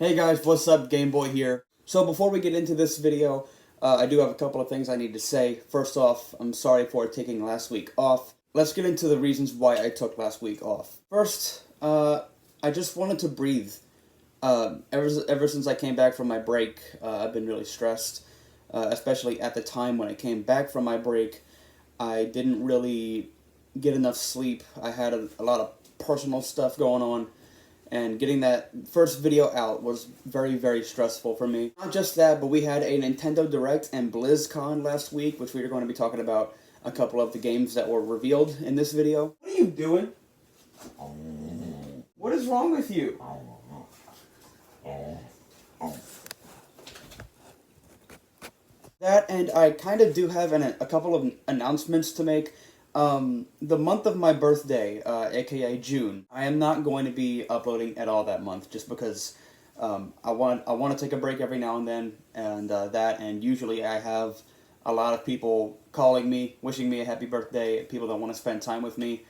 Hey guys, what's up? Game Boy here. So before we get into this video, I do have a couple of things I need to say. First off, I'm sorry for taking last week off. Let's get into the reasons why I took last week off. First, I just wanted to breathe. Ever since I came back from my break, I've been really stressed, especially at the time when I came back from my break. I didn't really get enough sleep. I had a lot of personal stuff going on. And getting that first video out was very, very stressful for me. Not just that, but we had a Nintendo Direct and BlizzCon last week, which we are going to be talking about a couple of the games that were revealed in this video. What are you doing? What is wrong with you? That, and I kind of do have a couple of announcements to make. The month of my birthday, aka June, I am not going to be uploading at all that month, just because I want to take a break every now and then, and usually I have a lot of people calling me, wishing me a happy birthday, people that want to spend time with me,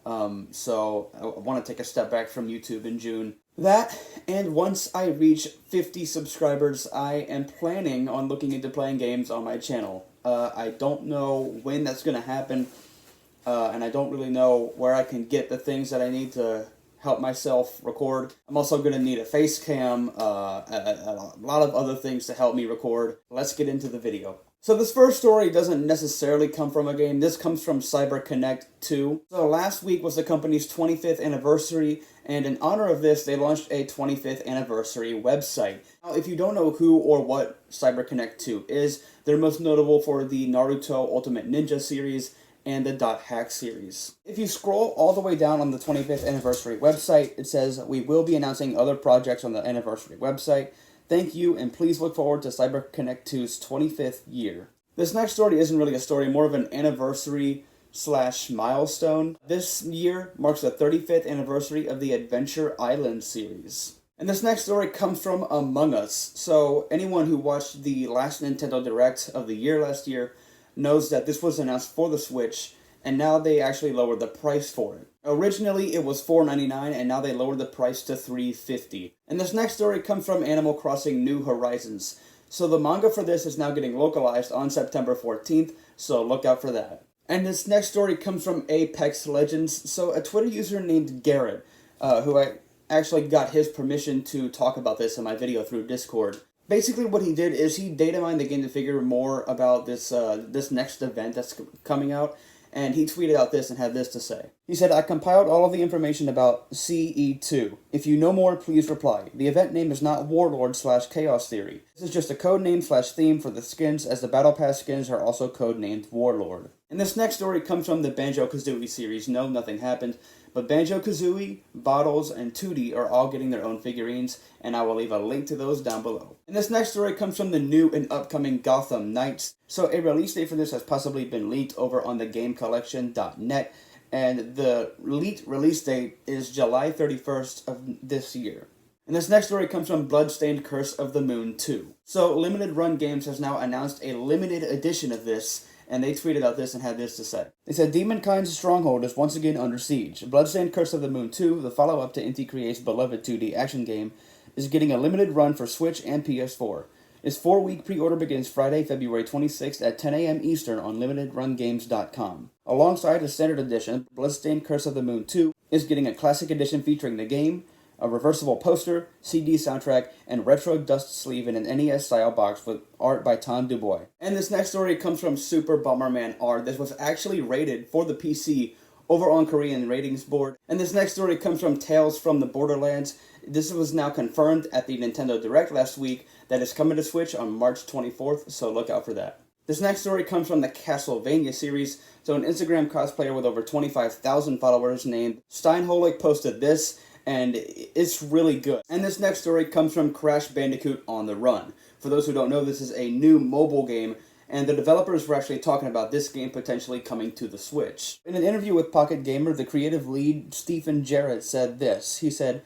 so I want to take a step back from YouTube in June. That, and once I reach 50 subscribers, I am planning on looking into playing games on my channel. I don't know when that's going to happen. And I don't really know where I can get the things that I need to help myself record. I'm also going to need a face cam, a lot of other things to help me record. Let's get into the video. So this first story doesn't necessarily come from a game. This comes from CyberConnect 2. So last week was the company's 25th anniversary, and in honor of this, they launched a 25th anniversary website. Now, if you don't know who or what CyberConnect 2 is, they're most notable for the Naruto Ultimate Ninja series and the Dot Hack series. If you scroll all the way down on the 25th anniversary website, it says, "We will be announcing other projects on the anniversary website. Thank you, and please look forward to CyberConnect 2's 25th year." This next story isn't really a story, more of an anniversary / milestone. This year marks the 35th anniversary of the Adventure Island series. And this next story comes from Among Us. So anyone who watched the last Nintendo Direct of the year last year knows that this was announced for the Switch, and now they actually lowered the price for it. Originally, it was $4.99, and now they lowered the price to $3.50. And this next story comes from Animal Crossing New Horizons. So the manga for this is now getting localized on September 14th, so look out for that. And this next story comes from Apex Legends. So a Twitter user named Garrett, who I actually got his permission to talk about this in my video through Discord. Basically, what he did is he data mined the game to figure more about this next event that's coming out, and he tweeted out this and had this to say. He said, "I compiled all of the information about CE2. If you know more, please reply. The event name is not Warlord / Chaos Theory. This is just a code name / theme for the skins, as the Battle Pass skins are also codenamed Warlord." And this next story comes from the Banjo-Kazooie series. No, nothing happened. But Banjo-Kazooie, Bottles, and Tooty are all getting their own figurines, and I will leave a link to those down below. And this next story comes from the new and upcoming Gotham Knights. So a release date for this has possibly been leaked over on the GameCollection.net, and the leaked release date is July 31st of this year. And this next story comes from Bloodstained Curse of the Moon 2. So Limited Run Games has now announced a limited edition of this, and they tweeted out this and had this to say. They said, "Demonkind's stronghold is once again under siege. Bloodstained Curse of the Moon 2, the follow-up to Inti Create's beloved 2D action game, is getting a limited run for Switch and PS4. Its 4-week pre-order begins Friday, February 26th at 10 a.m. Eastern on LimitedRunGames.com. Alongside the standard edition, Bloodstained Curse of the Moon 2 is getting a classic edition featuring the game, a reversible poster, CD soundtrack, and retro dust sleeve in an NES-style box with art by Tom Dubois." And this next story comes from Super Bomberman R. This was actually rated for the PC over on Korean ratings board. And this next story comes from Tales from the Borderlands. This was now confirmed at the Nintendo Direct last week that it's coming to Switch on March 24th, so look out for that. This next story comes from the Castlevania series. So an Instagram cosplayer with over 25,000 followers named Steinholik posted this, and it's really good. And this next story comes from Crash Bandicoot on the Run. For those who don't know, this is a new mobile game, and the developers were actually talking about this game potentially coming to the Switch. In an interview with Pocket Gamer, the creative lead, Stephen Jarrett, said this. He said,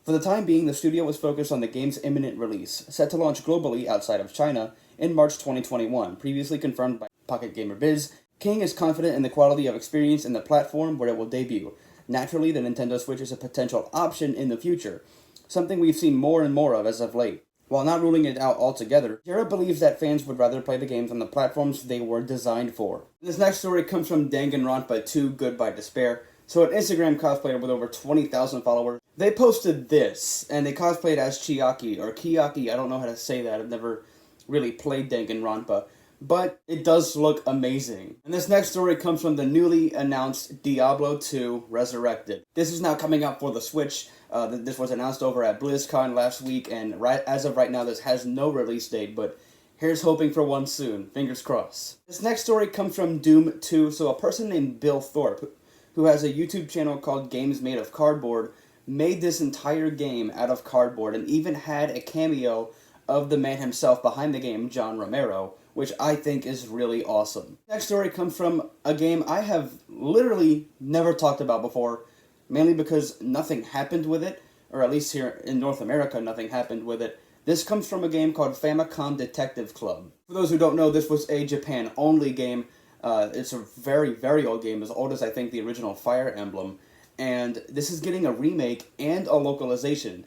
"For the time being, the studio was focused on the game's imminent release, set to launch globally outside of China in March 2021, previously confirmed by Pocket Gamer Biz. King is confident in the quality of experience in the platform where it will debut. Naturally, the Nintendo Switch is a potential option in the future. something we've seen more and more of as of late. While not ruling it out altogether, Jira believes that fans would rather play the games on the platforms they were designed for. This next story comes from Danganronpa 2 Goodbye Despair. So an Instagram cosplayer with over 20,000 followers, they posted this, and they cosplayed as Chiaki, or Kiyaki, I don't know how to say that, I've never really played Danganronpa, but it does look amazing. And this next story comes from the newly announced Diablo 2 Resurrected. This is now coming out for the Switch. This was announced over at BlizzCon last week, and as of right now, this has no release date, but here's hoping for one soon. Fingers crossed. This next story comes from Doom 2. So a person named Bill Thorpe, who has a YouTube channel called Games Made of Cardboard, made this entire game out of cardboard and even had a cameo of the man himself behind the game, John Romero, which I think is really awesome. Next story comes from a game I have literally never talked about before, mainly because nothing happened with it, or at least here in North America, nothing happened with it. This comes from a game called Famicom Detective Club. For those who don't know, this was a Japan-only game. It's a very, very old game, as old as I think the original Fire Emblem, and this is getting a remake and a localization.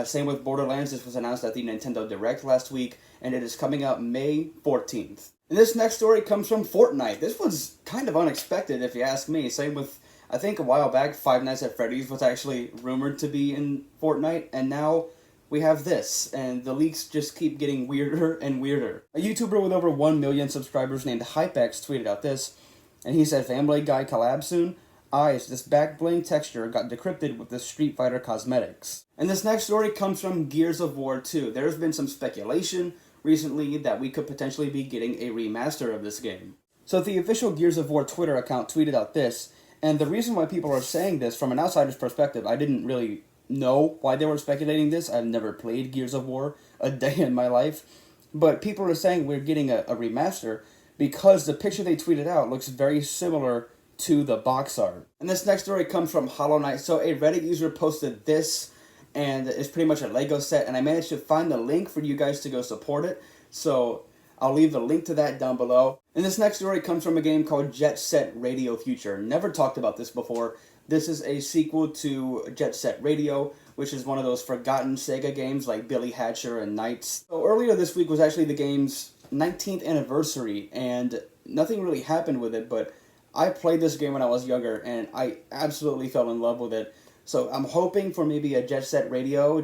Same with Borderlands. This was announced at the Nintendo Direct last week, and it is coming out May 14th. And this next story comes from Fortnite. This was kind of unexpected, if you ask me. Same with, I think a while back, Five Nights at Freddy's was actually rumored to be in Fortnite, and now we have this, and the leaks just keep getting weirder and weirder. A YouTuber with over 1 million subscribers named HypeX tweeted out this, and he said, Family Guy collab soon? Eyes, this back bling texture got decrypted with the Street Fighter cosmetics. And this next story comes from Gears of War 2. There's been some speculation recently that we could potentially be getting a remaster of this game. So the official Gears of War Twitter account tweeted out this, and the reason why people are saying this, from an outsider's perspective, I didn't really know why they were speculating this. I've never played Gears of War a day in my life. But people are saying we're getting a remaster because the picture they tweeted out looks very similar to the box art. And this next story comes from Hollow Knight. So a Reddit user posted this, and it's pretty much a Lego set, and I managed to find the link for you guys to go support it. So I'll leave the link to that down below. And this next story comes from a game called Jet Set Radio Future. Never talked about this before. This is a sequel to Jet Set Radio, which is one of those forgotten Sega games like Billy Hatcher and Knights. So earlier this week was actually the game's 19th anniversary, and nothing really happened with it, but I played this game when I was younger, and I absolutely fell in love with it. So I'm hoping for maybe a Jet Set Radio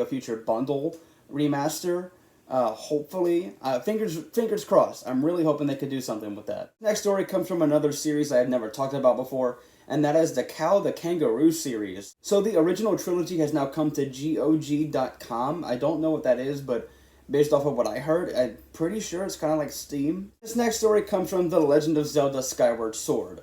Future bundle remaster. Hopefully. Fingers crossed. I'm really hoping they could do something with that. Next story comes from another series I had never talked about before, and that is the Cow the Kangaroo series. So the original trilogy has now come to GOG.com. I don't know what that is, but based off of what I heard, I'm pretty sure it's kind of like Steam. This next story comes from The Legend of Zelda Skyward Sword.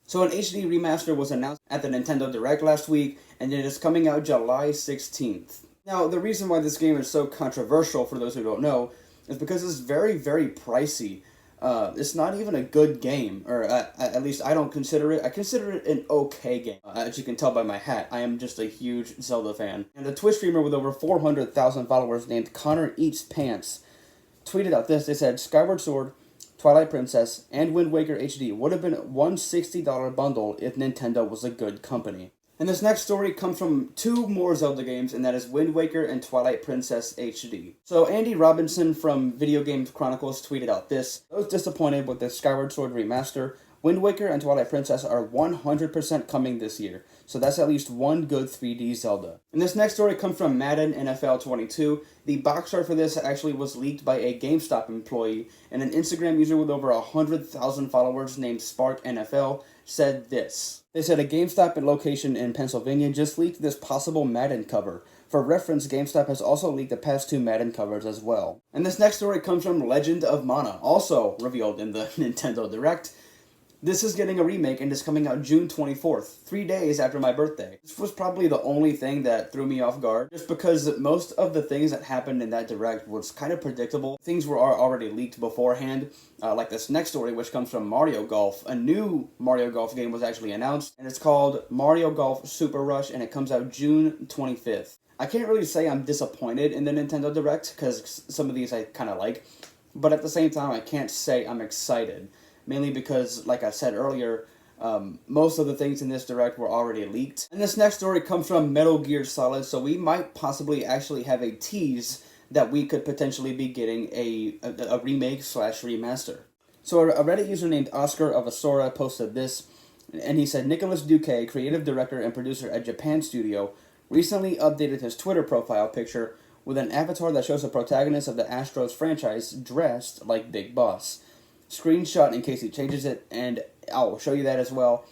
So an HD remaster was announced at the Nintendo Direct last week, and it is coming out July 16th. Now, the reason why this game is so controversial, for those who don't know, is because it's very, very pricey. It's not even a good game, or at least I don't consider it. I consider it an okay game. As you can tell by my hat, I am just a huge Zelda fan. And a Twitch streamer with over 400,000 followers named Connor Eats Pants tweeted out this. They said, Skyward Sword, Twilight Princess, and Wind Waker HD would have been one $60 bundle if Nintendo was a good company. And this next story comes from two more Zelda games, and that is Wind Waker and Twilight Princess HD. So Andy Robinson from Video Games Chronicles tweeted out this. I was disappointed with the Skyward Sword remaster. Wind Waker and Twilight Princess are 100% coming this year, so that's at least one good 3D Zelda. And this next story comes from Madden NFL 22. The box art for this actually was leaked by a GameStop employee, and an Instagram user with over 100,000 followers named Spark NFL said this. They said a GameStop location in Pennsylvania just leaked this possible Madden cover. For reference, GameStop has also leaked the past two Madden covers as well. And this next story comes from Legend of Mana, also revealed in the Nintendo Direct. This is getting a remake and is coming out June 24th, 3 days after my birthday. This was probably the only thing that threw me off guard, just because most of the things that happened in that Direct was kind of predictable. Things were already leaked beforehand, like this next story, which comes from Mario Golf. A new Mario Golf game was actually announced, and it's called Mario Golf Super Rush, and it comes out June 25th. I can't really say I'm disappointed in the Nintendo Direct, because some of these I kind of like, but at the same time, I can't say I'm excited. Mainly because, like I said earlier, Most of the things in this direct were already leaked. And this next story comes from Metal Gear Solid, so we might possibly actually have a tease that we could potentially be getting a remake slash remaster. So a Reddit user named Oscar of Asora posted this, and he said, Nicholas Duque, creative director and producer at Japan Studio, recently updated his Twitter profile picture with an avatar that shows the protagonist of the Astros franchise dressed like Big Boss. Screenshot in case he changes it, and I'll show you that as well.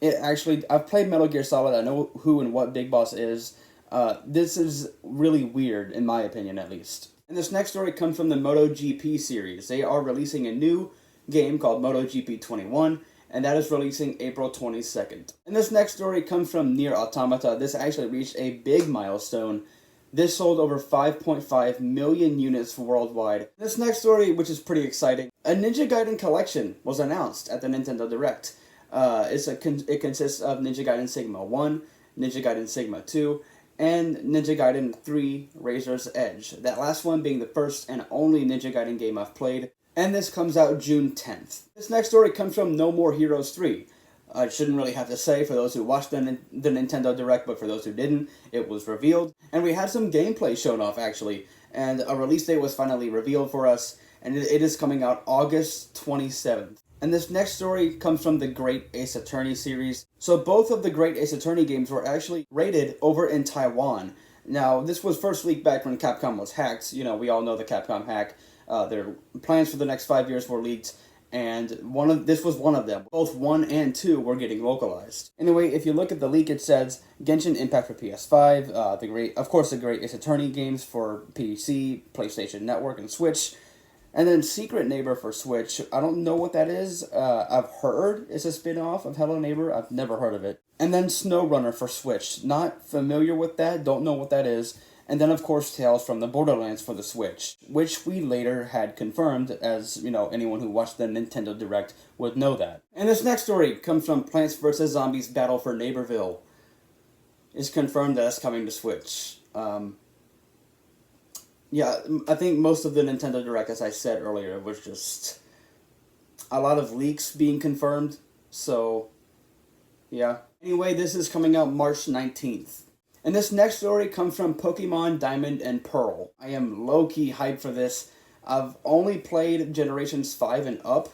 I've played Metal Gear Solid, I know who and what Big Boss is. This is really weird, in my opinion at least. And this next story comes from the Moto GP series. They are releasing a new game called Moto GP 21, and that is releasing April 22nd. And this next story comes from NieR Automata. This actually reached a big milestone. This sold over 5.5 million units worldwide. This next story, which is pretty exciting, a Ninja Gaiden collection was announced at the Nintendo Direct. It consists of Ninja Gaiden Sigma 1, Ninja Gaiden Sigma 2, and Ninja Gaiden 3 Razor's Edge. That last one being the first and only Ninja Gaiden game I've played. And this comes out June 10th. This next story comes from No More Heroes 3. I shouldn't really have to say for those who watched the Nintendo Direct, but for those who didn't, it was revealed. And we had some gameplay shown off, actually. And a release date was finally revealed for us, and it is coming out August 27th. And this next story comes from the Great Ace Attorney series. So both of the Great Ace Attorney games were actually rated over in Taiwan. Now, this was first leaked back when Capcom was hacked. You know, we all know the Capcom hack. Their plans for the next 5 years were leaked, and this was one of them. Both 1 and 2 were getting localized. Anyway, if you look at the leak, it says Genshin Impact for PS5, of course the Great Ace Attorney games for PC, PlayStation Network, and Switch, and then Secret Neighbor for Switch. I don't know what that is. I've heard it's a spin-off of Hello Neighbor. I've never heard of it. And then SnowRunner for Switch. Not familiar with that. Don't know what that is. And then, of course, Tales from the Borderlands for the Switch, which we later had confirmed, as, you know, anyone who watched the Nintendo Direct would know that. And this next story comes from Plants vs. Zombies Battle for Neighborville. It's confirmed that it's coming to Switch. Yeah, I think most of the Nintendo Direct, as I said earlier, was just a lot of leaks being confirmed, so, yeah. Anyway, this is coming out March 19th. And this next story comes from Pokemon Diamond and Pearl. I am low-key hyped for this. I've only played Generations 5 and up,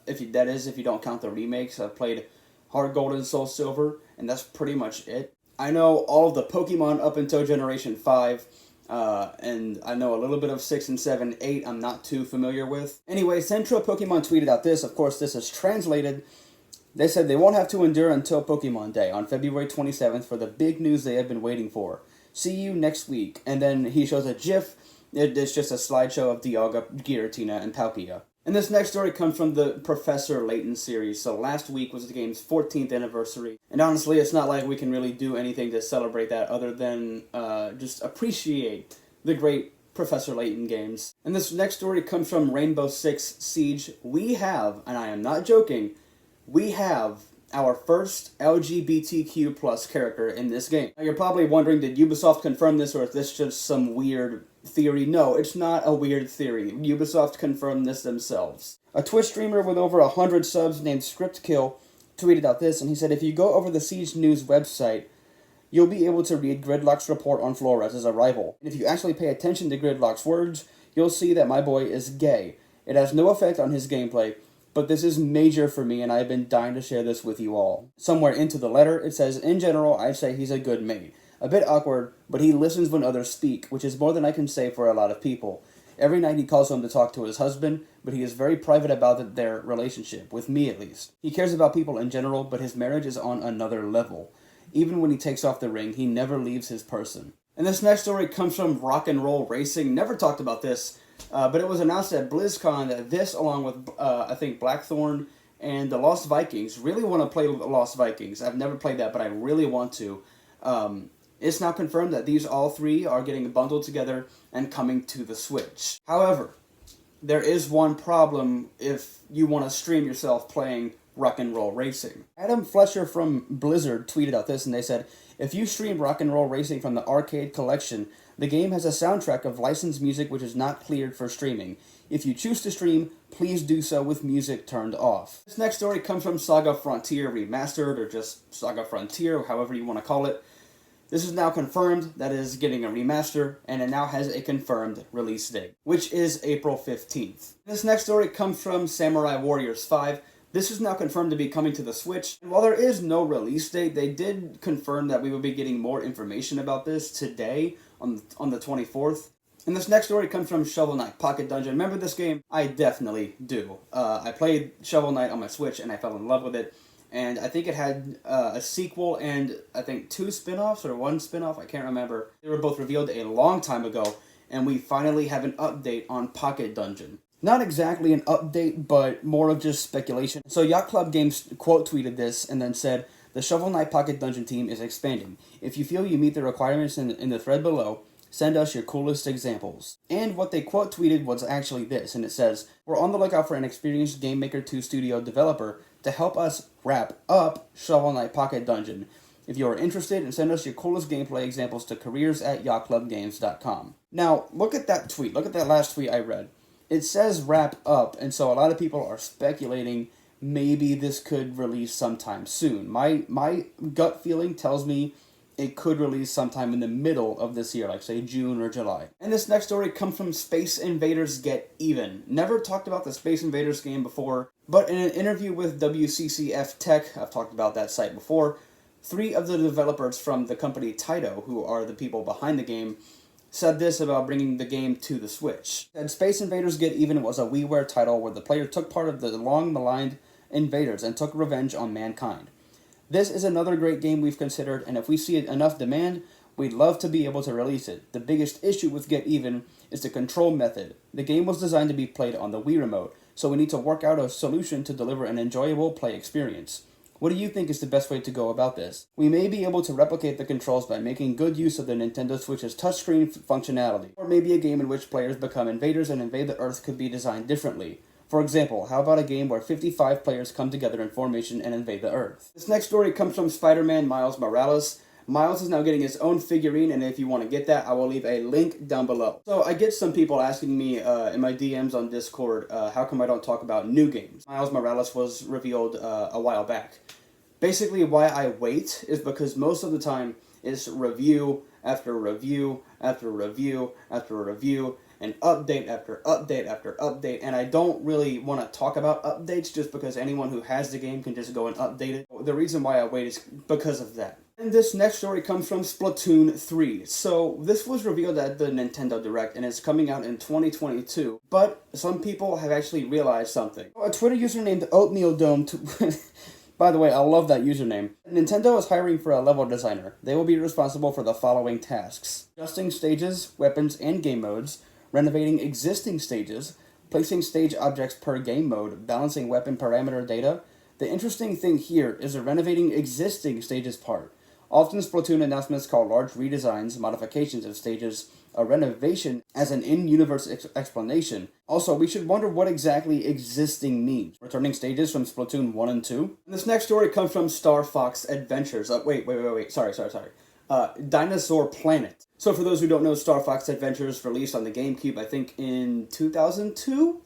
if you don't count the remakes. I've played Heart Gold and Soul Silver, and that's pretty much it. I know all of the Pokemon up until Generation 5, and I know a little bit of 6 and 7, 8 I'm not too familiar with. Anyway, Central Pokemon tweeted out this. Of course, this is translated. They said they won't have to endure until Pokemon Day on February 27th for the big news they have been waiting for. See you next week. And then he shows a GIF. It's just a slideshow of Dialga, Giratina, and Palkia. And this next story comes from the Professor Layton series. So last week was the game's 14th anniversary. And honestly, it's not like we can really do anything to celebrate that other than just appreciate the great Professor Layton games. And this next story comes from Rainbow Six Siege. We have, and I am not joking, we have our first LGBTQ plus character in this game. Now you're probably wondering, did Ubisoft confirm this, or is this just some weird theory? No, it's not a weird theory. Ubisoft confirmed this themselves. A Twitch streamer with over 100 subs named ScriptKill tweeted out this, and he said, if you go over the Siege News website, you'll be able to read Gridlock's report on Flores' arrival. And if you actually pay attention to Gridlock's words, you'll see that my boy is gay. It has no effect on his gameplay, but this is major for me, and I've been dying to share this with you all. Somewhere into the letter, it says, in general, I'd say he's a good mate. A bit awkward, but he listens when others speak, which is more than I can say for a lot of people. Every night he calls home to talk to his husband, but he is very private about their relationship, with me at least. He cares about people in general, but his marriage is on another level. Even when he takes off the ring, he never leaves his person. And this next story comes from Rock and Roll Racing. Never talked about this. But it was announced at BlizzCon that this, along with, I think, Blackthorn and the Lost Vikings, really want to play Lost Vikings. I've never played that, but I really want to. It's now confirmed that these all three are getting bundled together and coming to the Switch. However, there is one problem if you want to stream yourself playing Rock and Roll Racing. Adam Fletcher from Blizzard tweeted out this, and they said, If you stream Rock and Roll Racing from the arcade collection, the game has a soundtrack of licensed music which is not cleared for streaming. If you choose to stream, please do so with music turned off. This next story comes from Saga Frontier Remastered, or just Saga Frontier, however you want to call it. This is now confirmed that it is getting a remaster, and it now has a confirmed release date, which is April 15th. This next story comes from Samurai Warriors 5. This is now confirmed to be coming to the Switch. And while there is no release date, they did confirm that we will be getting more information about this today on the 24th. And this next story comes from Shovel Knight Pocket Dungeon. Remember this game? I definitely do. I played Shovel Knight on my Switch, and I fell in love with it. And I think it had a sequel and I think 2 spin-offs or 1 spin-off, I can't remember. They were both revealed a long time ago, and we finally have an update on Pocket Dungeon. Not exactly an update, but more of just speculation. So Yacht Club Games quote tweeted this and then said, "The Shovel Knight Pocket Dungeon team is expanding. If you feel you meet the requirements in the thread below, send us your coolest examples." And what they quote tweeted was actually this, and it says, "We're on the lookout for an experienced Game Maker 2 studio developer to help us wrap up Shovel Knight Pocket Dungeon. If you are interested, send us your coolest gameplay examples to careers@yachtclubgames.com." Now, look at that tweet. Look at that last tweet I read. It says wrap up, and so a lot of people are speculating maybe this could release sometime soon. My gut feeling tells me it could release sometime in the middle of this year, like say June or July. And this next story comes from Space Invaders Get Even. Never talked about the Space Invaders game before, but in an interview with WCCF Tech, I've talked about that site before, 3 of the developers from the company Taito, who are the people behind the game, said this about bringing the game to the Switch. And Space Invaders Get Even was a WiiWare title where the player took part of the long-maligned invaders and took revenge on mankind. This is another great game we've considered, and if we see enough demand, we'd love to be able to release it. The biggest issue with Get Even is the control method. The game was designed to be played on the Wii Remote, so we need to work out a solution to deliver an enjoyable play experience. What do you think is the best way to go about this? We may be able to replicate the controls by making good use of the Nintendo Switch's touchscreen functionality, or maybe a game in which players become invaders and invade the Earth could be designed differently. For example, how about a game where 55 players come together in formation and invade the Earth? This next story comes from Spider-Man Miles Morales. Miles is now getting his own figurine, and if you want to get that, I will leave a link down below. So I get some people asking me in my DMs on Discord, how come I don't talk about new games? Miles Morales was revealed a while back. Basically, why I wait is because most of the time it's review after review after review after review, and update after update after update, and I don't really want to talk about updates just because anyone who has the game can just go and update it. The reason why I wait is because of that. And this next story comes from Splatoon 3. So this was revealed at the Nintendo Direct and it's coming out in 2022, but some people have actually realized something. A Twitter user named Oatmeal Dome by the way, I love that username. Nintendo is hiring for a level designer. They will be responsible for the following tasks: adjusting stages, weapons, and game modes, renovating existing stages, placing stage objects per game mode, balancing weapon parameter data. The interesting thing here is the renovating existing stages part. Often Splatoon announcements call large redesigns, modifications of stages, a renovation as an in-universe explanation. Also, we should wonder what exactly existing means. Returning stages from Splatoon 1 and 2. And this next story comes from Star Fox Adventures. Wait. Sorry. Dinosaur Planet. So for those who don't know, Star Fox Adventures released on the GameCube, I think in 2002,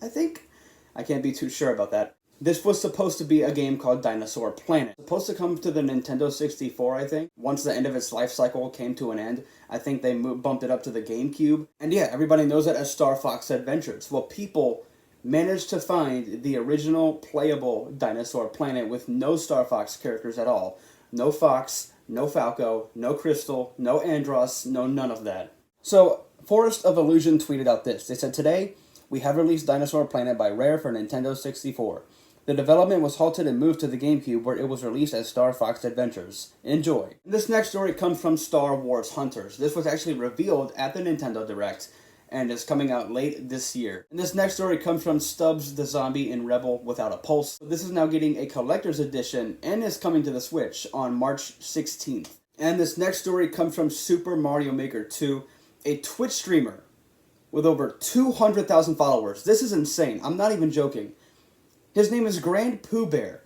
I can't be too sure about that. This was supposed to be a game called Dinosaur Planet. Supposed to come to the Nintendo 64, I think. Once the end of its life cycle came to an end, I think they bumped it up to the GameCube. And yeah, everybody knows it as Star Fox Adventures. Well, people managed to find the original playable Dinosaur Planet with no Star Fox characters at all. No Fox, no Falco, no Crystal, no Andros, no none of that. So, Forest of Illusion tweeted out this. They said, "Today, we have released Dinosaur Planet by Rare for Nintendo 64. The development was halted and moved to the GameCube, where it was released as Star Fox Adventures. Enjoy." This next story comes from Star Wars Hunters. This was actually revealed at the Nintendo Direct, and is coming out late this year. And this next story comes from Stubbs the Zombie in Rebel Without a Pulse. This is now getting a collector's edition, and is coming to the Switch on March 16th. And this next story comes from Super Mario Maker 2, a Twitch streamer with over 200,000 followers. This is insane. I'm not even joking. His name is GrandPooBear,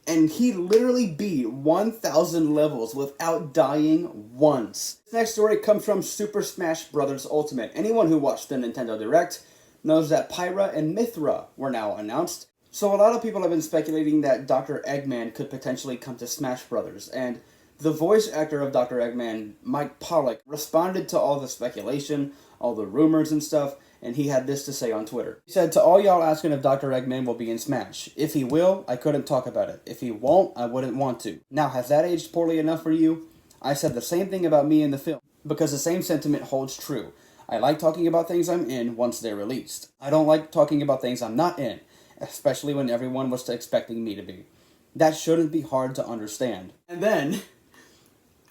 and he literally beat 1,000 levels without dying once. This next story comes from Super Smash Bros. Ultimate. Anyone who watched the Nintendo Direct knows that Pyra and Mythra were now announced. So a lot of people have been speculating that Dr. Eggman could potentially come to Smash Bros. And the voice actor of Dr. Eggman, Mike Pollock, responded to all the speculation, all the rumors and stuff, and he had this to say on Twitter. He said, "To all y'all asking if Dr. Eggman will be in Smash, if he will, I couldn't talk about it. If he won't, I wouldn't want to. Now, has that aged poorly enough for you? I said the same thing about me in the film, because the same sentiment holds true. I like talking about things I'm in once they're released. I don't like talking about things I'm not in, especially when everyone was expecting me to be. That shouldn't be hard to understand." And then,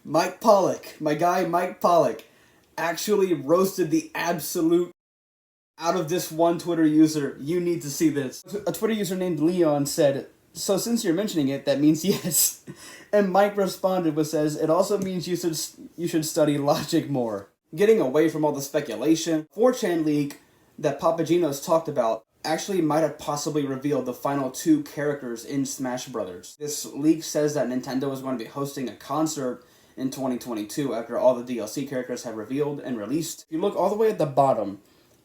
Mike Pollock, my guy Mike Pollock, actually roasted the absolute out of this one Twitter user. You need to see this. A Twitter user named Leon said, "So since you're mentioning it, that means yes." And Mike responded with says, "It also means you should study logic more." Getting away from all the speculation, 4chan leak that PapaGeno's talked about actually might have possibly revealed the final 2 characters in Smash Brothers. This leak says that Nintendo is going to be hosting a concert in 2022 after all the DLC characters have revealed and released. If you look all the way at the bottom,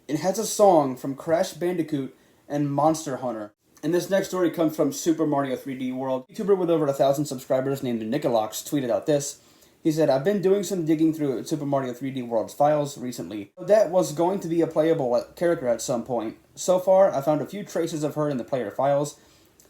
it has a song from Crash Bandicoot and Monster Hunter. And this next story comes from Super Mario 3D World. A YouTuber with over 1,000 subscribers named Nicolox tweeted out this. He said, "I've been doing some digging through Super Mario 3D World's files recently. That was going to be a playable character at some point. So far, I found a few traces of her in the player files.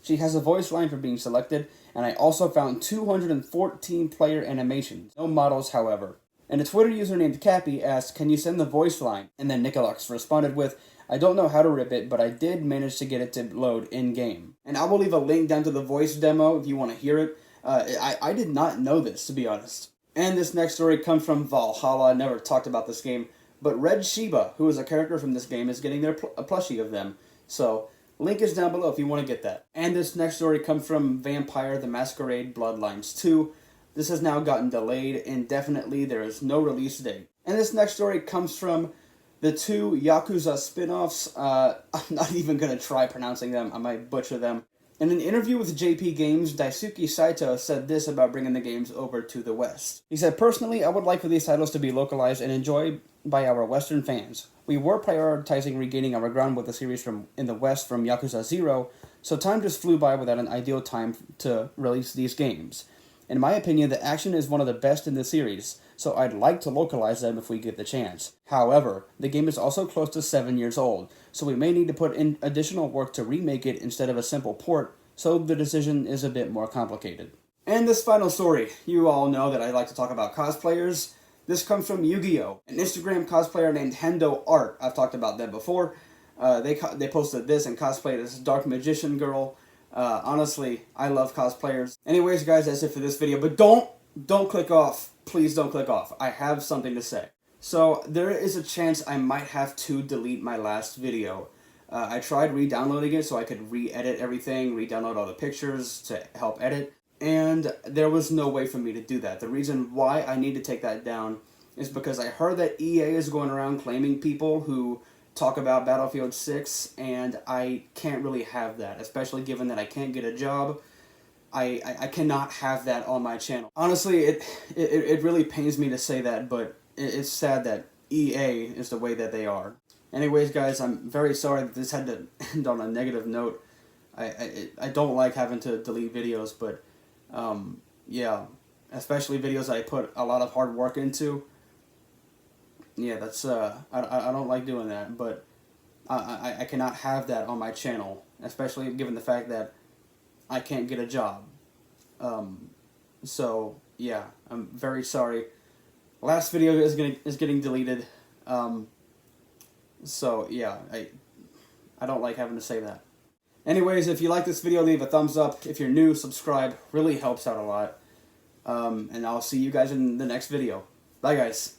She has a voice line for being selected, and I also found 214 player animations. No models, however." And a Twitter user named Cappy asked, "Can you send the voice line?" And then Nicolox responded with, "I don't know how to rip it, but I did manage to get it to load in-game." And I will leave a link down to the voice demo if you want to hear it. I did not know this, to be honest. And this next story comes from Valhalla. I never talked about this game, but Rad Shiba, who is a character from this game, is getting a plushie of them. So, link is down below if you want to get that. And this next story comes from Vampire the Masquerade Bloodlines 2. This has now gotten delayed indefinitely. There is no release date. And this next story comes from the 2 Yakuza Spinoffs. I'm not even going to try pronouncing them. I might butcher them. In an interview with JP Games, Daisuke Saito said this about bringing the games over to the West. He said, "Personally, I would like for these titles to be localized and enjoyed by our Western fans. We were prioritizing regaining our ground with the series in the West from Yakuza 0, so time just flew by without an ideal time to release these games. In my opinion, the action is one of the best in the series, so I'd like to localize them if we get the chance. However, the game is also close to 7 years old, so we may need to put in additional work to remake it instead of a simple port, so the decision is a bit more complicated." And this final story, you all know that I like to talk about cosplayers. This comes from Yu-Gi-Oh! An Instagram cosplayer named Hendo Art. I've talked about them before. They posted this and cosplayed as Dark Magician Girl. Honestly, I love cosplayers. Anyways, guys, that's it for this video. But don't click off. Please don't click off. I have something to say. So, there is a chance I might have to delete my last video. I tried re-downloading it so I could re-edit everything, re-download all the pictures to help edit, and there was no way for me to do that. The reason why I need to take that down is because I heard that EA is going around claiming people who talk about Battlefield 6, and I can't really have that, especially given that I can't get a job. I cannot have that on my channel. Honestly, it really pains me to say that, but it's sad that EA is the way that they are. Anyways, guys, I'm very sorry that this had to end on a negative note. I don't like having to delete videos, but yeah, especially videos I put a lot of hard work into. Yeah, that's I don't like doing that, but I cannot have that on my channel, especially given the fact that I can't get a job. So yeah, I'm very sorry. Last video is getting deleted. So yeah, I don't like having to say that. Anyways, if you like this video, leave a thumbs up. If you're new, subscribe. Really helps out a lot. And I'll see you guys in the next video. Bye, guys.